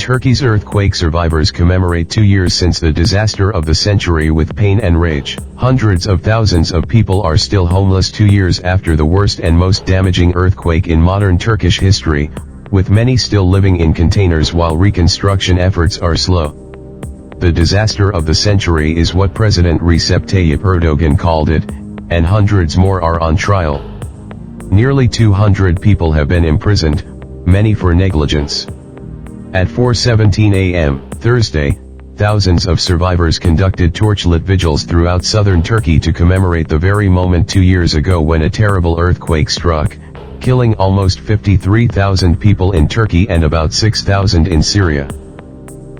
Turkey's earthquake survivors commemorate 2 years since the disaster of the century with pain and rage. Hundreds of thousands of people are still homeless 2 years after the worst and most damaging earthquake in modern Turkish history, with many still living in containers while reconstruction efforts are slow. The disaster of the century is what President Recep Tayyip Erdogan called it, and hundreds more are on trial. Nearly 200 people have been imprisoned, many for negligence. At 4:17 a.m. Thursday, thousands of survivors conducted torchlit vigils throughout southern Turkey to commemorate the very moment 2 years ago when a terrible earthquake struck, killing almost 53,000 people in Turkey and about 6,000 in Syria.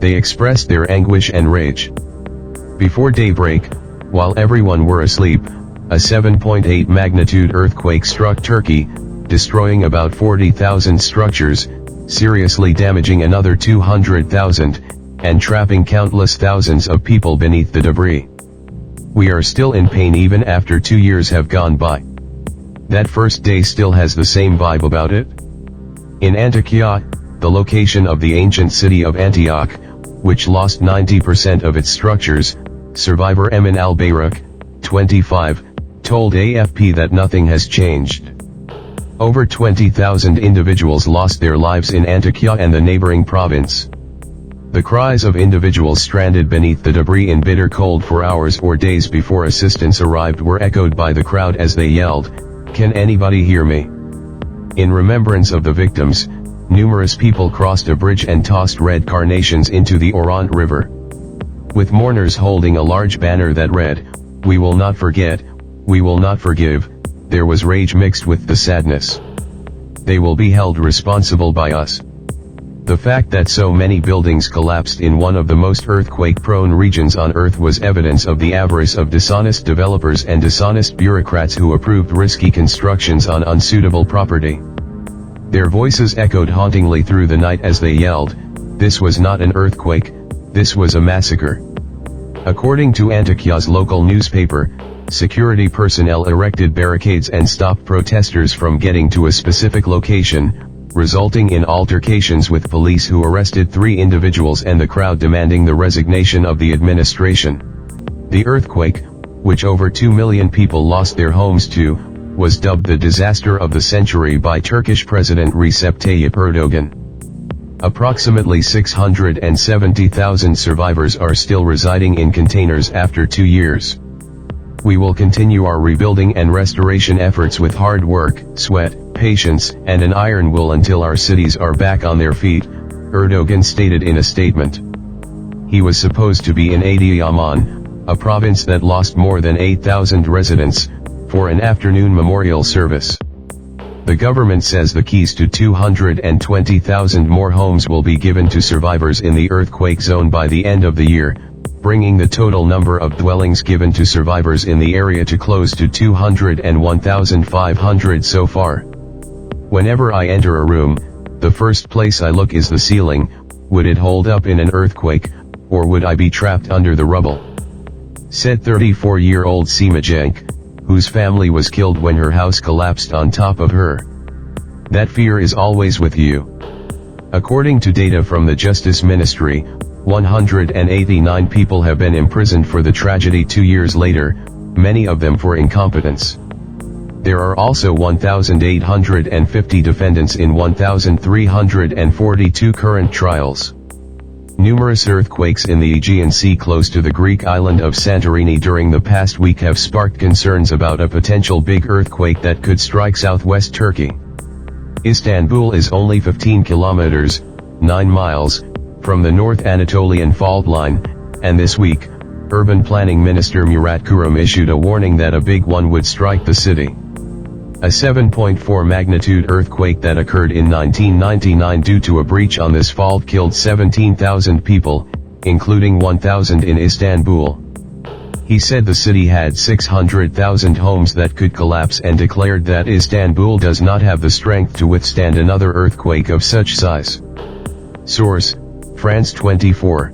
They expressed their anguish and rage. Before daybreak, while everyone were asleep, a 7.8 magnitude earthquake struck Turkey, destroying about 40,000 structures, seriously damaging another 200,000, and trapping countless thousands of people beneath the debris. We are still in pain even after 2 years have gone by. That first day still has the same vibe about it. In Antakya, the location of the ancient city of Antioch, which lost 90% of its structures, survivor Emin Al-Bayrak, 25, told AFP that nothing has changed. Over 20,000 individuals lost their lives in Antakya and the neighboring province. The cries of individuals stranded beneath the debris in bitter cold for hours or days before assistance arrived were echoed by the crowd as they yelled, "Can anybody hear me?" In remembrance of the victims, numerous people crossed a bridge and tossed red carnations into the Oran River. With mourners holding a large banner that read, "We will not forget, we will not forgive," there was rage mixed with the sadness. They will be held responsible by us. The fact that so many buildings collapsed in one of the most earthquake-prone regions on Earth was evidence of the avarice of dishonest developers and dishonest bureaucrats who approved risky constructions on unsuitable property. Their voices echoed hauntingly through the night as they yelled, "This was not an earthquake, this was a massacre." According to Antakya's local newspaper, security personnel erected barricades and stopped protesters from getting to a specific location, resulting in altercations with police who arrested 3 individuals and the crowd demanding the resignation of the administration. The earthquake, which over 2 million people lost their homes to, was dubbed the disaster of the century by Turkish President Recep Tayyip Erdogan. Approximately 670,000 survivors are still residing in containers after 2 years. We will continue our rebuilding and restoration efforts with hard work, sweat, patience, and an iron will until our cities are back on their feet, Erdogan stated in a statement. He was supposed to be in Adıyaman, a province that lost more than 8,000 residents, for an afternoon memorial service. The government says the keys to 220,000 more homes will be given to survivors in the earthquake zone by the end of the year, bringing the total number of dwellings given to survivors in the area to close to 201,500 so far. Whenever I enter a room, the first place I look is the ceiling. Would it hold up in an earthquake, or would I be trapped under the rubble? Said 34-year-old Simajank, whose family was killed when her house collapsed on top of her. That fear is always with you. According to data from the Justice Ministry, 189 people have been imprisoned for the tragedy 2 years later, many of them for incompetence. There are also 1,850 defendants in 1,342 current trials. Numerous earthquakes in the Aegean Sea close to the Greek island of Santorini during the past week have sparked concerns about a potential big earthquake that could strike southwest Turkey. Istanbul is only 15 kilometers, 9 miles, from the North Anatolian fault line, and this week, Urban Planning Minister Murat Kurum issued a warning that a big one would strike the city. A 7.4 magnitude earthquake that occurred in 1999 due to a breach on this fault killed 17,000 people, including 1,000 in Istanbul. He said the city had 600,000 homes that could collapse and declared that Istanbul does not have the strength to withstand another earthquake of such size. Source: France 24.